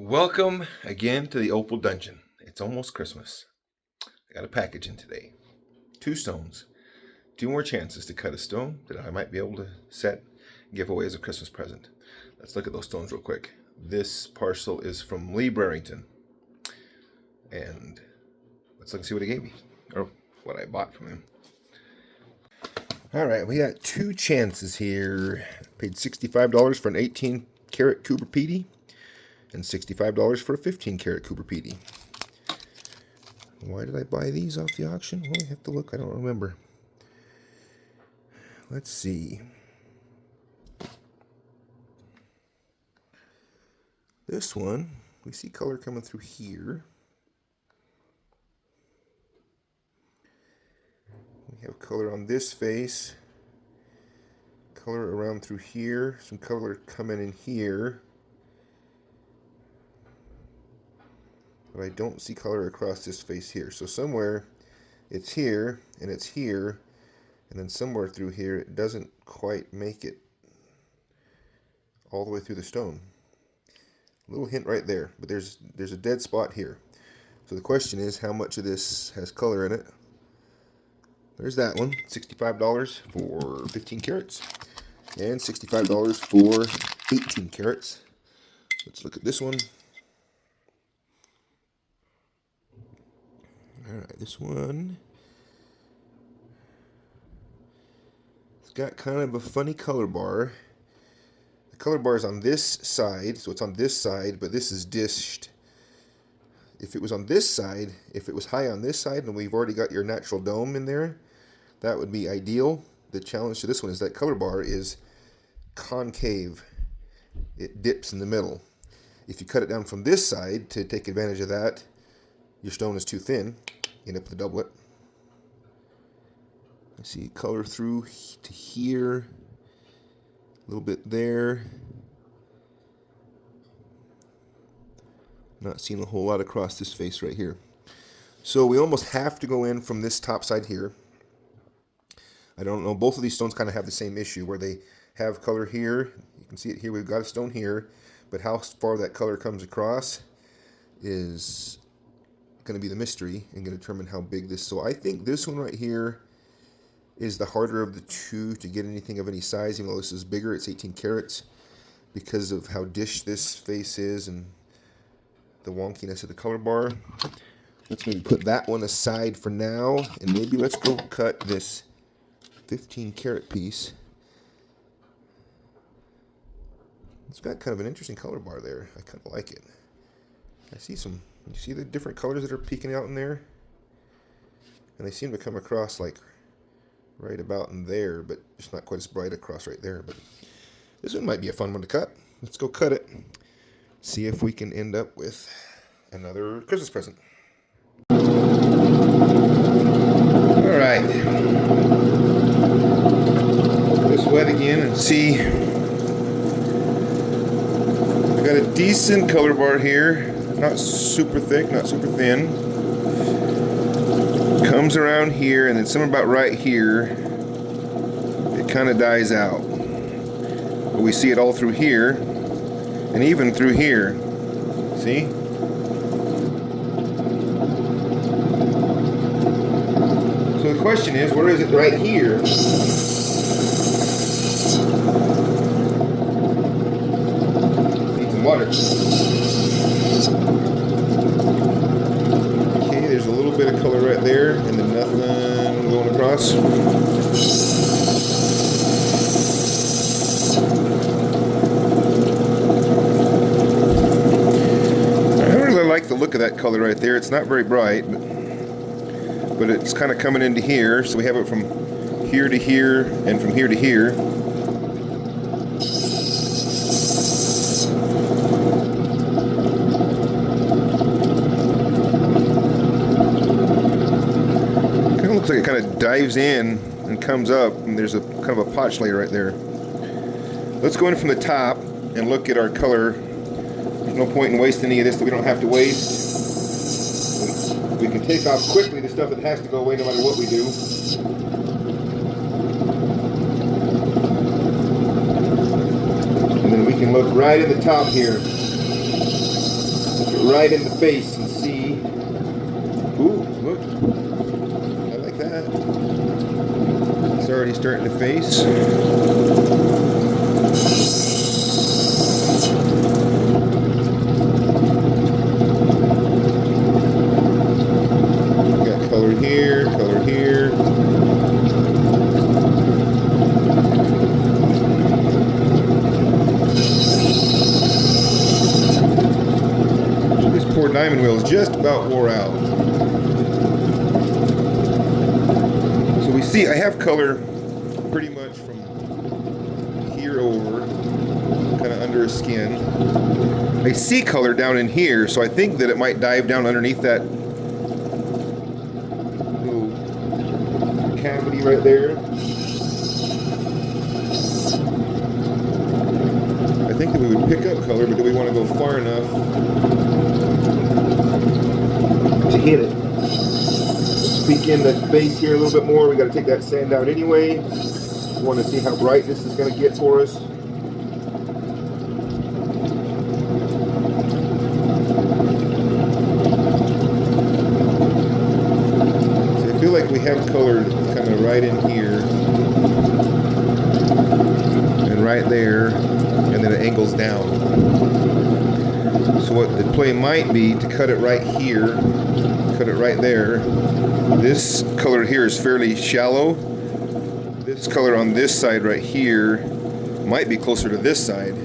Welcome again to the Opal Dungeon. It's almost Christmas. I got a package in today. 2 stones. 2 more chances to cut a stone that I might be able to set and give away as a Christmas present. Let's look at those stones real quick. This parcel is from Lee Brereton. And let's look and see what he gave me. Or what I bought from him. Alright, we got 2 chances here. Paid $65 for an 18-karat Coober Pedy. And $65 for a 15-karat Coober Pedy. Why did I buy these off the auction? Well, I have to look. I don't remember. Let's see. This one, we see color coming through here. We have color on this face. Color around through here. Some color coming in here. But I don't see color across this face here. So somewhere it's here, and it's here, and then somewhere through here it doesn't quite make it all the way through the stone. A little hint right there, but there's a dead spot here. So the question is, how much of this has color in it? There's that one, $65 for 15 carats, and $65 for 18 carats. Let's look at this one. Alright, this one, it's got kind of a funny color bar. The color bar is on this side, so it's on this side, but this is dished. If it was on this side, if it was high on this side, and we've already got your natural dome in there, that would be ideal. The challenge to this one is that color bar is concave. It dips in the middle. If you cut it down from this side to take advantage of that, your stone is too thin. You end up with a doublet. I see color through to here, a little bit there. Not seeing a whole lot across this face right here. So we almost have to go in from this top side here. I don't know, both of these stones kind of have the same issue where they have color here. You can see it here, we've got a stone here, but how far that color comes across is going to be the mystery and going to determine how big this. So I think this one right here is the harder of the two to get anything of any size, even though this is bigger. It's 18 carats because of how dish this face is and the wonkiness of the color bar. Let's maybe put that one aside for now, and maybe let's go cut this 15 carat piece. It's got kind of an interesting color bar there. I kind of like it. I see some. You see the different colors that are peeking out in there? And they seem to come across like right about in there, but just not quite as bright across right there. But this one might be a fun one to cut. Let's go cut it. See if we can end up with another Christmas present. Alright. This wet again and see. We've got a decent color bar here. Not super thick, not super thin. Comes around here, and then somewhere about right here, it kind of dies out. But we see it all through here, and even through here. See? So the question is, where is it right here? Need some water. Okay, there's a little bit of color right there, and then nothing going across. I don't really like the look of that color right there. It's not very bright, but it's kind of coming into here, so we have it from here to here and from here to here. Looks like it kind of dives in and comes up, and there's a kind of a potch layer right there. Let's go in from the top and look at our color. There's no point in wasting any of this that we don't have to waste. We can take off quickly the stuff that has to go away no matter what we do. And then we can look right at the top here. Get right in the face and see. Ooh, look. I like that. It's already starting to face. Got color here, color here. This poor diamond wheel is just about wore out. So we see I have color pretty much from here over, kind of under his skin. I see color down in here, so I think that it might dive down underneath that little cavity right there. I think that we would pick up color, but do we want to go far enough to hit it? Let's peek in the face here a little bit more. We got to take that sand out anyway. We want to see how bright this is going to get for us. So I feel like we have color kind of right in here and right there, and then it angles down. So what the play might be to cut it right here, cut it right there. This color here is fairly shallow. This color on this side right here might be closer to this side.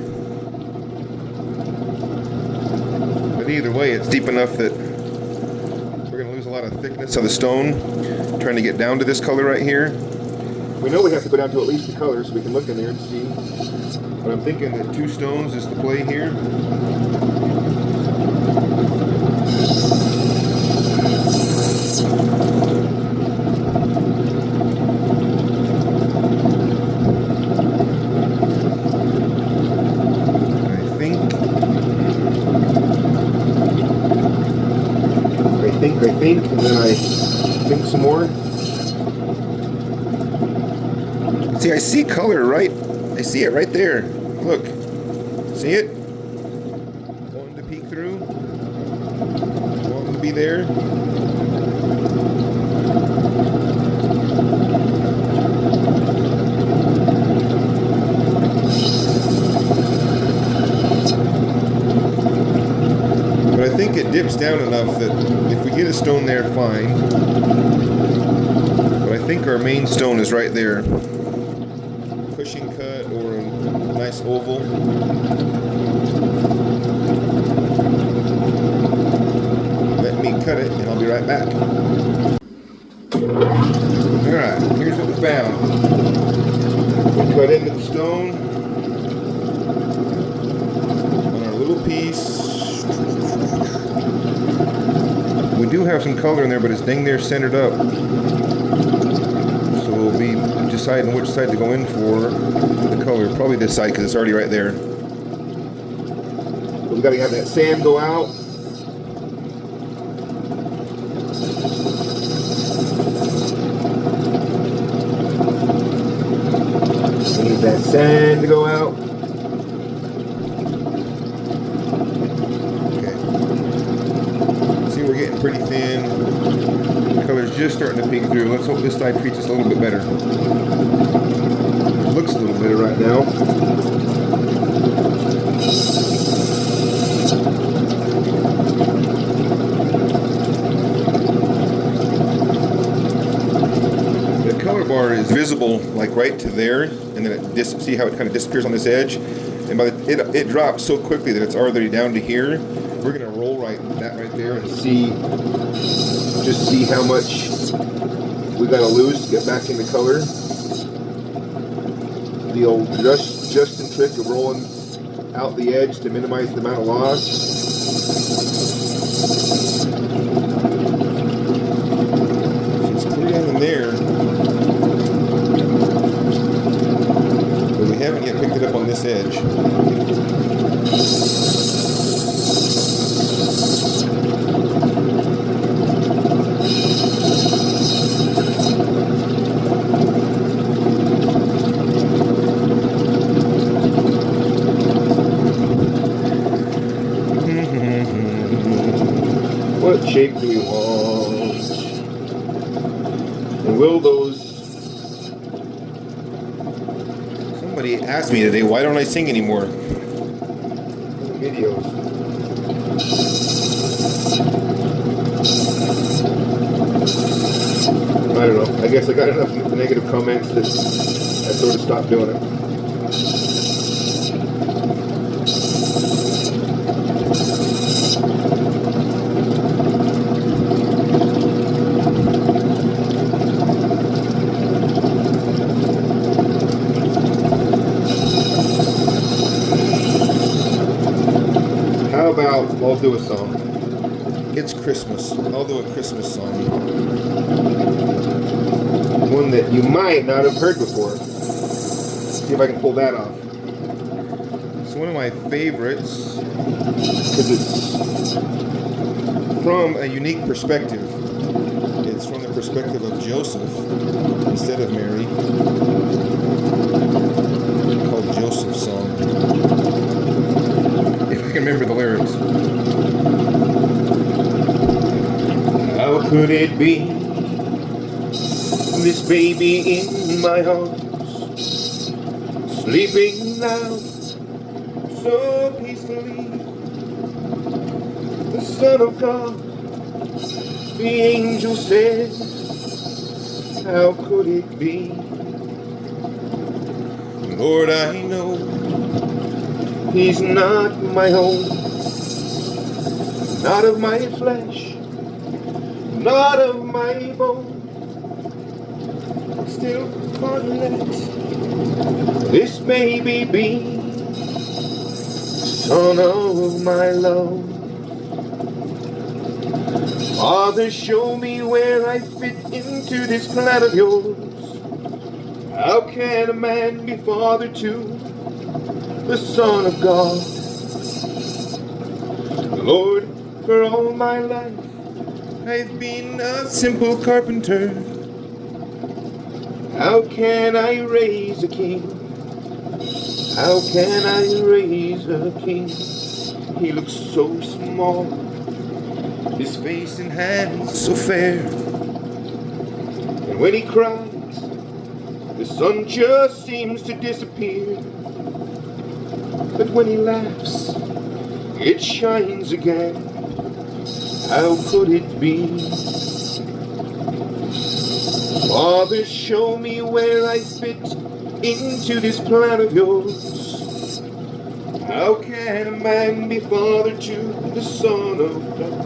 But either way, it's deep enough that we're going to lose a lot of thickness of the stone trying to get down to this color right here. We know we have to go down to at least the color so we can look in there and see. But I'm thinking that 2 stones is the play here. I think, and then I think some more. See, I see color right. I see it right there. Look. See it? Wanting to peek through. Wanting to be there. But I think it dips down enough that if we get a stone there, fine. But I think our main stone is right there. Pushing cut or a nice oval. Let me cut it and I'll be right back. Alright, here's what we found. We cut into the stone on our little piece. We do have some color in there, but it's dang near centered up. So we'll be deciding which side to go in for the color. Probably this side because it's already right there. We got to have that sand go out. We need that sand to go out. We're getting pretty thin. The color's just starting to peek through. Let's hope this side treats us a little bit better. It looks a little better right now. The color bar is visible like right to there, and then it see how it kind of disappears on this edge, and by it drops so quickly that it's already down to here. We're gonna roll that right there and see how much we gotta lose to get back into color. The old Justin trick of rolling out the edge to minimize the amount of loss. It's clear down in there, but we haven't yet picked it up on this edge. What shape do we want? And will those... Somebody asked me today, why don't I sing anymore? Videos. I don't know. I guess I got enough negative comments that I sort of stopped doing it. How about I'll do a song? It's Christmas. I'll do a Christmas song. One that you might not have heard before. See if I can pull that off. It's one of my favorites because it's from a unique perspective. It's from the perspective of Joseph instead of Mary. It's called Joseph's Song. If I can remember the lyrics. How could it be? This baby in my arms, sleeping now so peacefully. The Son of God, the angel said, how could it be? Lord, I know he's not my own, not of my flesh, not of my bone. Still can't let this baby be son of my love. Father, show me where I fit into this plan of yours. How can a man be father to the Son of God? Lord, for all my life I've been a simple carpenter. How can I raise a king? How can I raise a king? He looks so small, his face and hands so fair. And when he cries, the sun just seems to disappear. But when he laughs, it shines again. How could it be? Father, show me where I fit into this plan of yours. How can a man be father to the Son of God?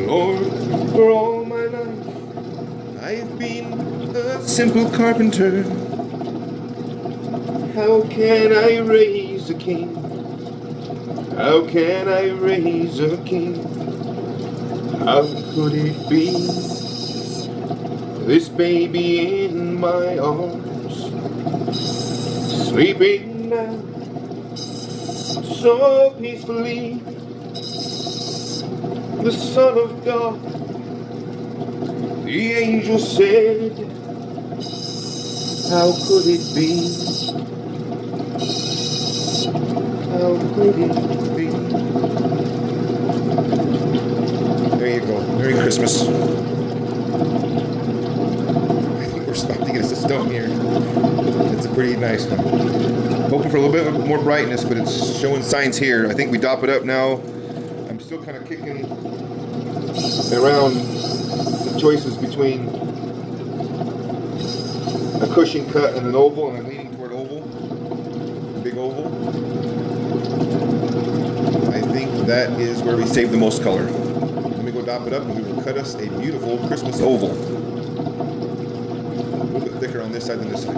Lord, for all my life I've been a simple carpenter. How can I raise a king? How can I raise a king? How could it be? This baby in my arms, sleeping now so peacefully. The Son of God, the angel said, how could it be? How could it be? There you go. Merry Christmas. We're about to get us a stone here. It's a pretty nice one. Hoping for a little bit more brightness, but it's showing signs here. I think we dop it up now. I'm still kind of kicking around the choices between a cushion cut and an oval, and I'm leaning toward oval, a big oval. I think that is where we save the most color. Let me go dop it up, and we will cut us a beautiful Christmas oval. Thicker on this side than this side.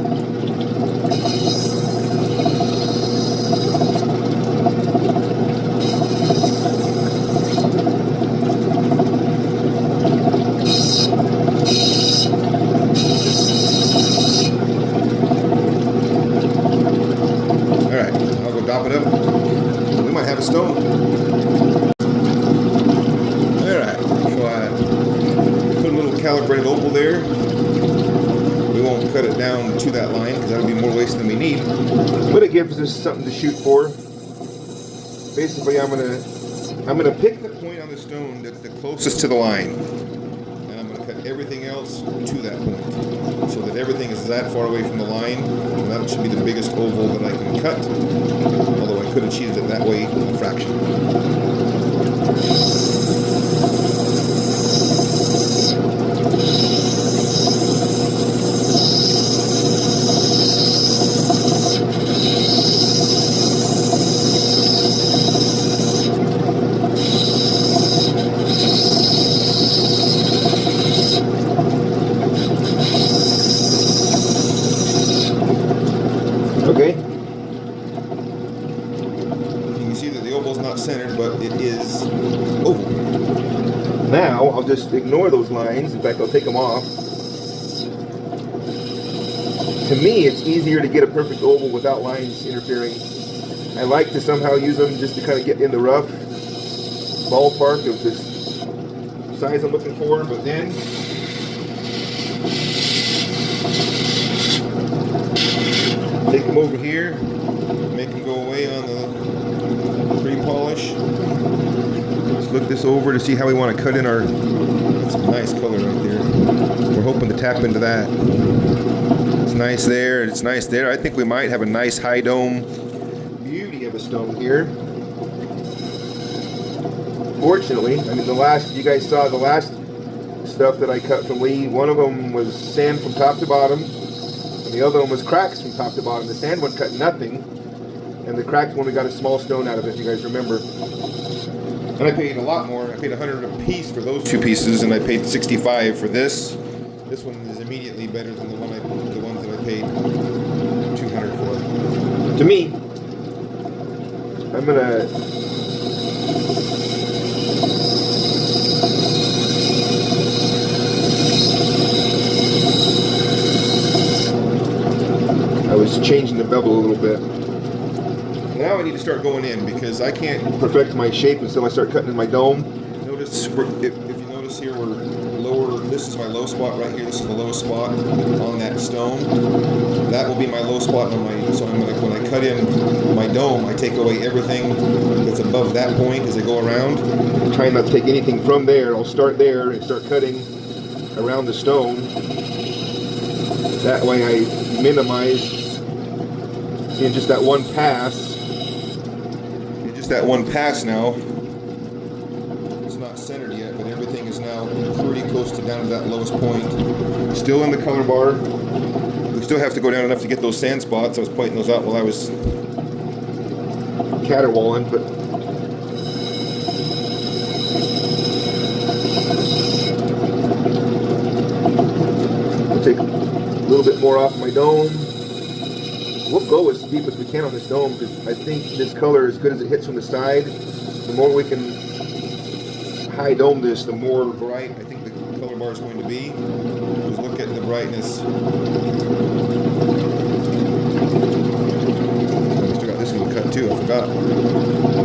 Alright, I'll go dop it up. We might have a stone. Alright, so I put a little calibrated oval there. We won't cut it down to that line because that'll be more waste than we need. But it gives us something to shoot for. Basically, I'm going to I'm going to pick the point on the stone that's the closest to the line, and I'm going to cut everything else to that point, so that everything is that far away from the line, and that should be the biggest oval that I can cut, although I could have cheated it that way a fraction. Okay. You can see that the oval's not centered, but it is oval. Now, I'll just ignore those lines. In fact, I'll take them off. To me, it's easier to get a perfect oval without lines interfering. I like to somehow use them just to kind of get in the rough ballpark of this size I'm looking for, but then take them over here, make them go away on the pre-polish. Let's look this over to see how we want to cut in our, that's a nice color right there. We're hoping to tap into that. It's nice there, it's nice there. I think we might have a nice high dome beauty of a stone here. Fortunately, I mean you guys saw the last stuff that I cut from Lee. One of them was sand from top to bottom. And the other one was cracks from top to bottom. The sand one cut nothing, and the cracked one we got a small stone out of it, if you guys remember. And I paid a lot more. I paid $100 a piece for those two pieces, and I paid $65 for this. This one is immediately better than the ones that I paid $200 for. To me, I'm gonna I was changing the bevel a little bit. Now I need to start going in because I can't perfect my shape until I start cutting in my dome. Notice, if you notice here, we're lower. This is my low spot right here. This is the lowest spot on that stone. That will be my low spot on my. So I'm gonna, when I cut in my dome, I take away everything that's above that point as I go around. I'm trying not to take anything from there. I'll start there and start cutting around the stone. That way I minimize in just that one pass. In just that one pass now. It's not centered yet, but everything is now pretty close to down to that lowest point. Still in the color bar. We still have to go down enough to get those sand spots. I was pointing those out while I was caterwauling, but I'll take a little bit more off my dome. We'll go as deep as we can on this dome because I think this color, as good as it hits from the side, the more we can high dome this, the more bright I think the color bar is going to be. Just look at the brightness. I still got this one cut too, I forgot.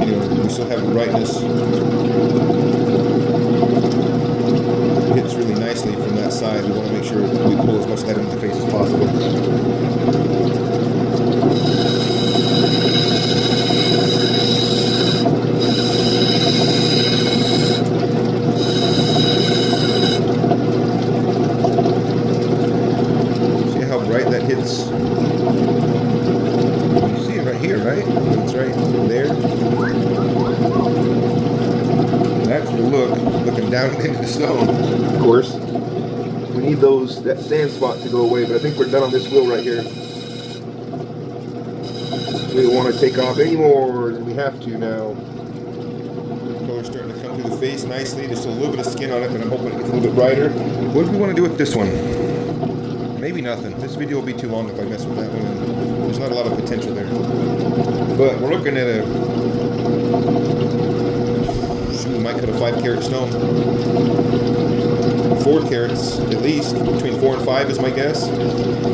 Anyway, we still have the brightness. It hits really nicely from that side. We want to make sure we pull as much of that into the face as possible. See how bright that hits? You see it right here, right? It's right there. That's the look, looking down into the stone. Of course, we need that sand spot to go away, but I think we're done on this wheel right here. We don't want to take off any more than we have to now. The color's starting to come through the face nicely. There's still a little bit of skin on it, but I'm hoping it gets a little bit brighter. What do we want to do with this one? Maybe nothing. This video will be too long if I mess with that one. There's not a lot of potential there. But we're looking at we might cut a 5-carat stone. 4 carats at least. Between 4 and 5 is my guess.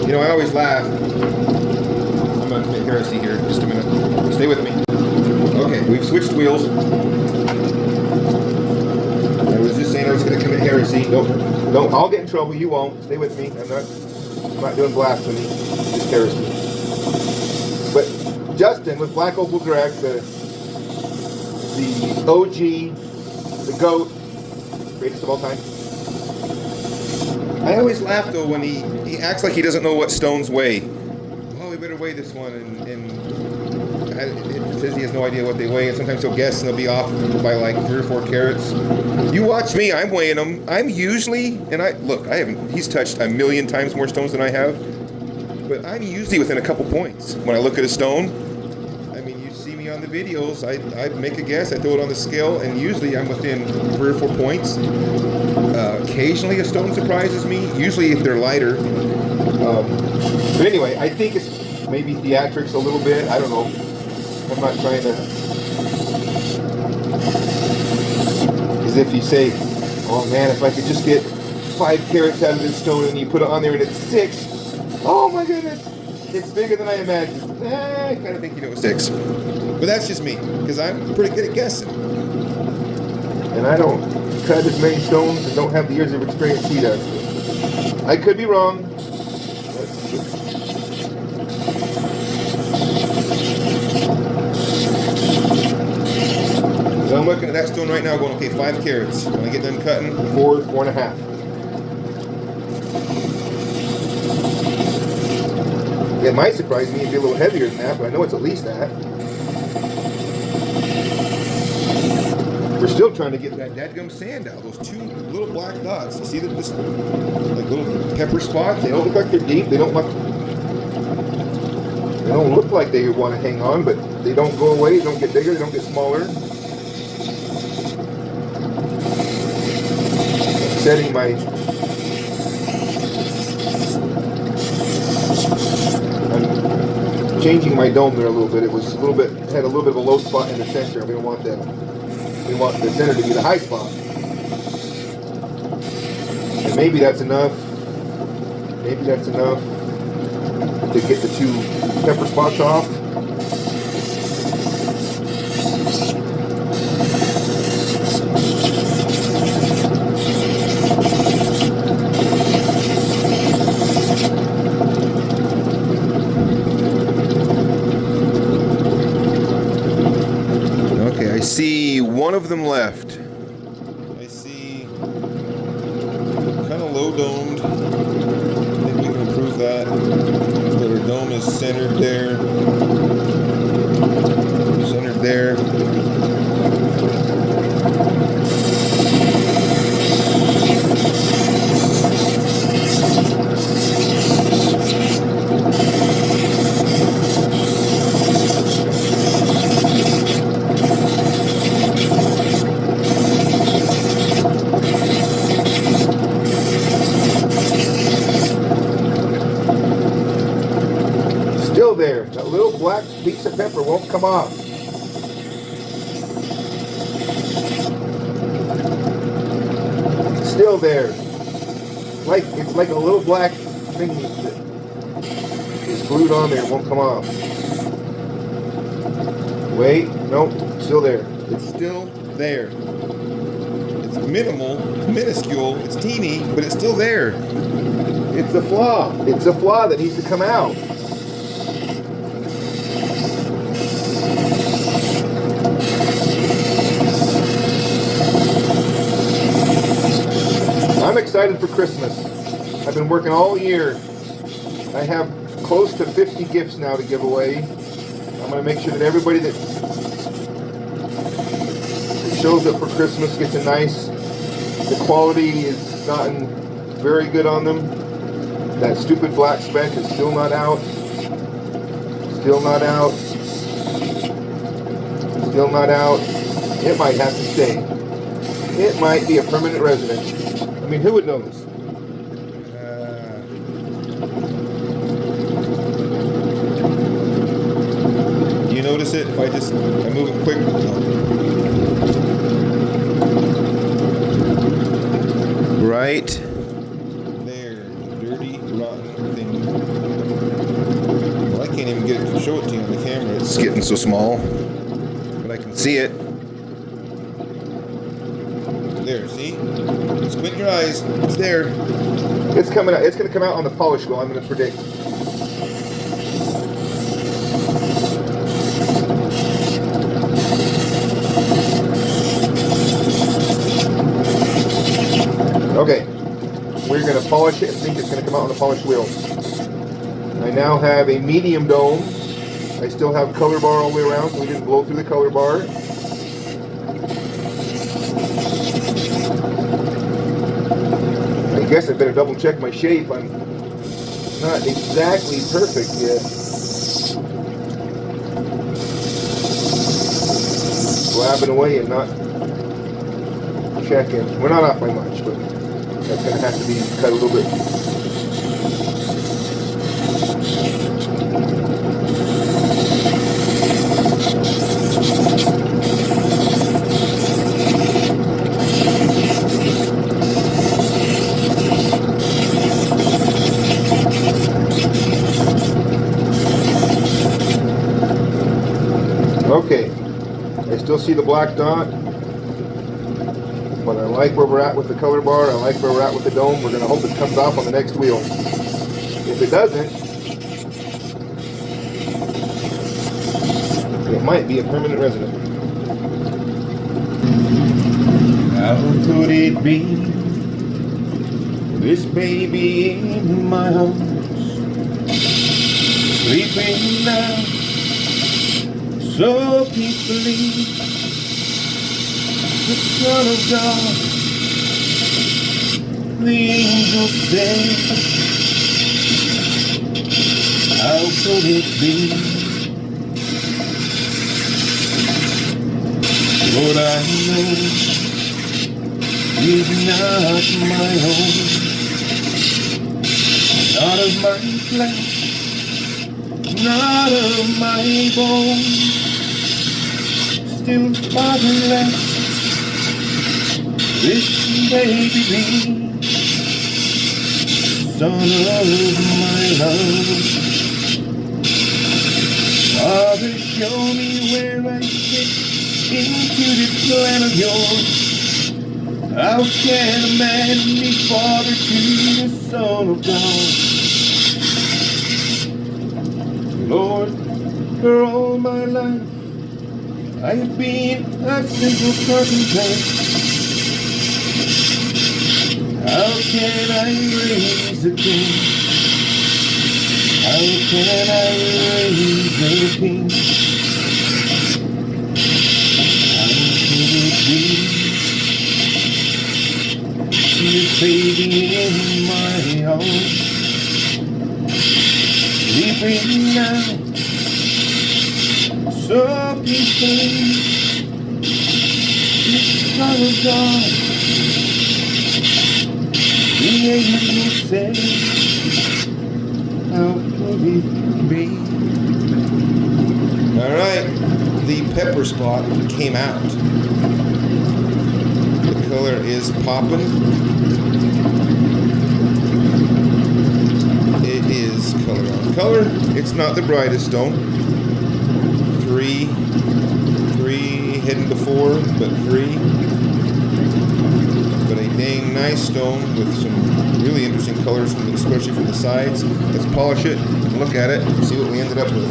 You know, I always laugh. I'm going to commit heresy here. Just a minute. Stay with me. Okay, we've switched wheels. I was just saying I was going to commit heresy. Don't. I'll get in trouble. You won't. Stay with me. I'm not doing blasphemy. Just heresy. But Justin with Black Opal Direct, the OG, the GOAT, greatest of all time. I always laugh though when he acts like he doesn't know what stones weigh. Oh, we better weigh this one, and it says he has no idea what they weigh, and sometimes he'll guess and they'll be off by like 3 or 4 carats. You watch me, I'm weighing them. I'm usually, he's touched a million times more stones than I have, but I'm usually within a couple points. When I look at a stone, I mean, you see me on the videos, I make a guess, I throw it on the scale, and usually I'm within 3 or 4 points. Occasionally a stone surprises me, usually if they're lighter. But anyway, I think it's maybe theatrics a little bit, I don't know. I'm not trying to, as if you say, oh man, if I could just get 5 carats out of this stone, and you put it on there and it's 6, oh my goodness, it's bigger than I imagined. I kind of think you know it's 6. But that's just me, because I'm pretty good at guessing. And I don't cut as many stones and don't have the years of experience he does. I could be wrong. So I'm looking at that stone right now going, okay, 5 carats. When I get done cutting, 4, 4.5. It might surprise me and be a little heavier than that, but I know it's at least that. We're still trying to get that dadgum sand out. Those 2 little black dots. You see them just like little pepper spots? They don't look like they're deep. They don't look like they want to hang on, but they don't go away. They don't get bigger. They don't get smaller. Setting my I'm changing my dome there a little bit. It was a little bit, had a little bit of a low spot in the center. We don't want that. We want the center to be the high spot. And maybe that's enough. Maybe that's enough to get the 2 pepper spots off. I see one of them left. I see kind of low domed. I think we can improve that. But our dome is centered there. Centered there. There, that little black piece of pepper won't come off. Still there. It's like a little black thing that is glued on there, it won't come off. Wait, nope, still there. It's still there. It's minimal, it's minuscule, it's teeny, but it's still there. It's a flaw. It's a flaw that needs to come out. I'm excited for Christmas. I've been working all year. I have close to 50 gifts now to give away. I'm going to make sure that everybody that shows up for Christmas gets a nice, the quality has gotten very good on them. That stupid black speck is still not out. Still not out. Still not out. It might have to stay. It might be a permanent resident. I mean, who would know this? Do you notice it if I move it quick? No. Right there, dirty, rotten thing. Well, I can't even get it to show it to you on the camera. It's getting so small, but I can see it. There, see? Squint your eyes. It's there. It's coming out. It's going to come out on the polish wheel, I'm going to predict. polish it and think it's going to come out on the polished wheel. I now have a medium dome. I still have color bar all the way around, so we didn't blow through the color bar. I guess I better double check my shape. I'm not exactly perfect yet. Blabbing away and not checking. We're not off by much, but that's going to have to be cut a little bit. Okay, I still see the black dot, but I like where we're at with the color bar. I like where we're at with the dome. We're going to hope it comes off on the next wheel. If it doesn't, it might be a permanent resident. How could it be? This baby in my arms, sleeping now so peacefully. The Son of God, the angels say, how could it be? Lord, I know he's not my own, not of my flesh, not of my bones, still fatherless. This baby be son of my love. Father, show me where I fit into this plan of yours. How can a man be father to the Son of God? Lord, for all my life I have been a simple carpenter. How can I raise a king? How can I raise a king? How could it be? This baby in my arms, sleeping now so peacefully. The Son of God, the angels say, how could it be? Alright, the pepper spot came out. The color is popping. It is color on color. It's not the brightest stone. Three heading to 4, but 3. But a dang nice stone with some really interesting colors, especially from the sides. Let's polish it and look at it and see what we ended up with.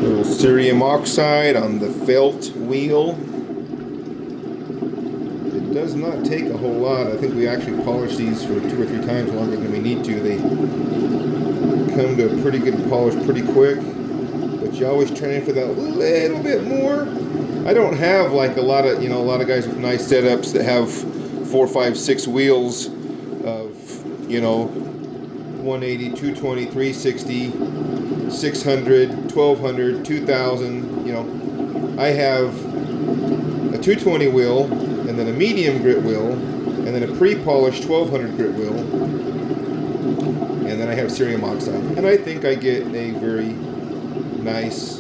Little cerium oxide on the felt wheel. It does not take a whole lot. I think we actually polished these for 2 or 3 times longer than we need to. They come to a pretty good polish pretty quick, but you always trying for that little bit more. I don't have like a lot of guys with nice setups that have 4, 5, 6 wheels of 180, 220, 360, 600, 1200, 2000. I have a 220 wheel, and then a medium grit wheel, and then a pre-polished 1200 grit wheel, and then I have cerium oxide. And I think I get a very nice,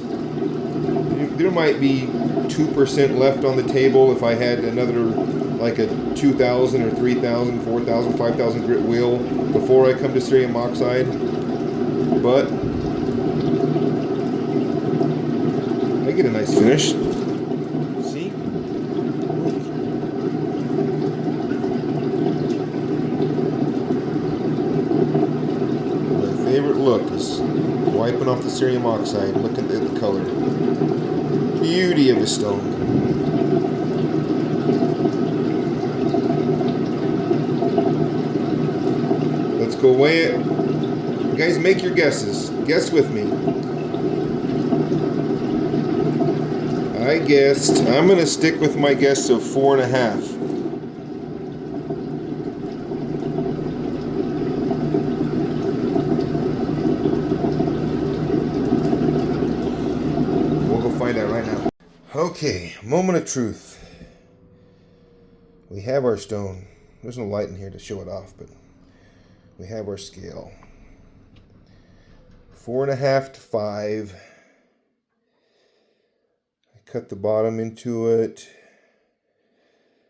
there might be 2% left on the table if I had another, like a 2000 or 3000, 4000, 5000 grit wheel before I come to cerium oxide. But I get a nice finish. See? My favorite look is wiping off the cerium oxide, looking at the color. Beauty of a stone. Let's go weigh it. You guys make your guesses. Guess with me. I'm going to stick with my guess of 4.5. We'll go find out right now. Okay, moment of truth. We have our stone. There's no light in here to show it off, but we have our scale. 4.5 to 5. I cut the bottom into it.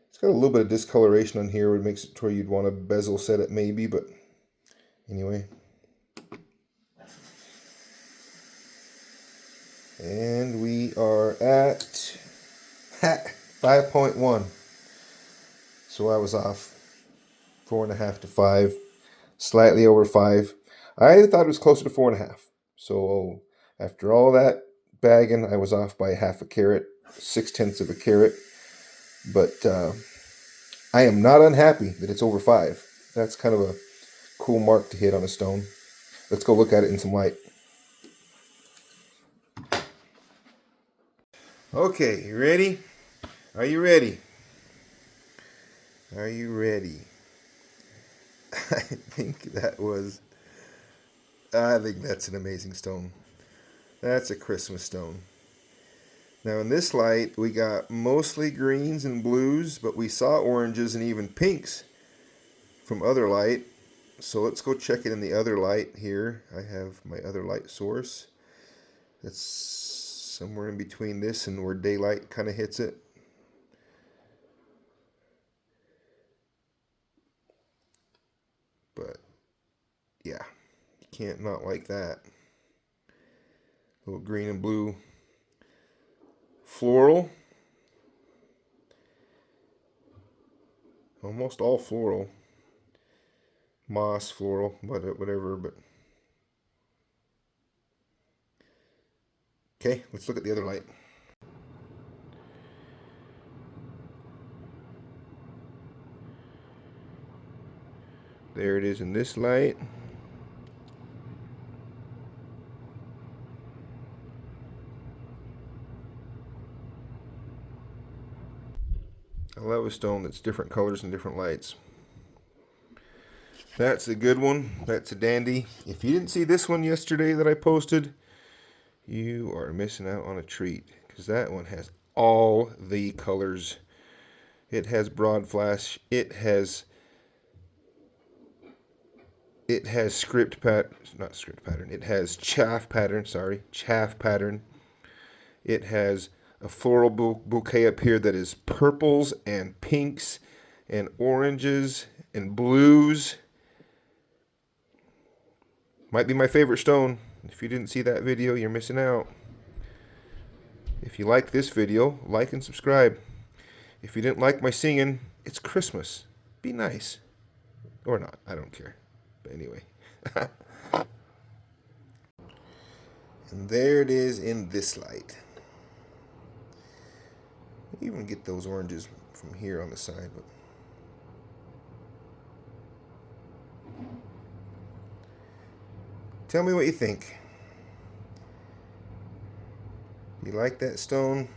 It's got a little bit of discoloration on here, which makes it to where you'd want to bezel set it maybe, but anyway. And we are at 5.1. So I was off 4.5 to 5, slightly over 5. I thought it was closer to 4.5. So after all that bagging, I was off by half a carat, 0.6 of a carat. But I am not unhappy that it's over 5. That's kind of a cool mark to hit on a stone. Let's go look at it in some light. Okay, you ready? Are you ready? Are you ready? I think that's an amazing stone. That's a Christmas stone. Now in this light, we got mostly greens and blues, but we saw oranges and even pinks from other light. So let's go check it in the other light here. I have my other light source. It's somewhere in between this and where daylight kind of hits it. But yeah, you can't not like that. Little green and blue floral. Almost all floral. Moss floral, whatever, but okay, let's look at the other light. There it is in this light. I love a stone that's different colors and different lights. That's a good one. That's a dandy. If you didn't see this one yesterday that I posted, you are missing out on a treat, because that one has all the colors. It has broad flash. It has script pattern, not script pattern. It has chaff pattern. Sorry, chaff pattern. It has a floral bouquet up here that is purples and pinks and oranges and blues. Might be my favorite stone. If you didn't see that video, you're missing out. If you like this video, like and subscribe. If you didn't like my singing, it's Christmas. Be nice. Or not. I don't care. But anyway. And there it is in this light. You even get those oranges from here on the side. But tell me what you think. You like that stone?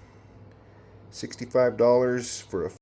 $65 for a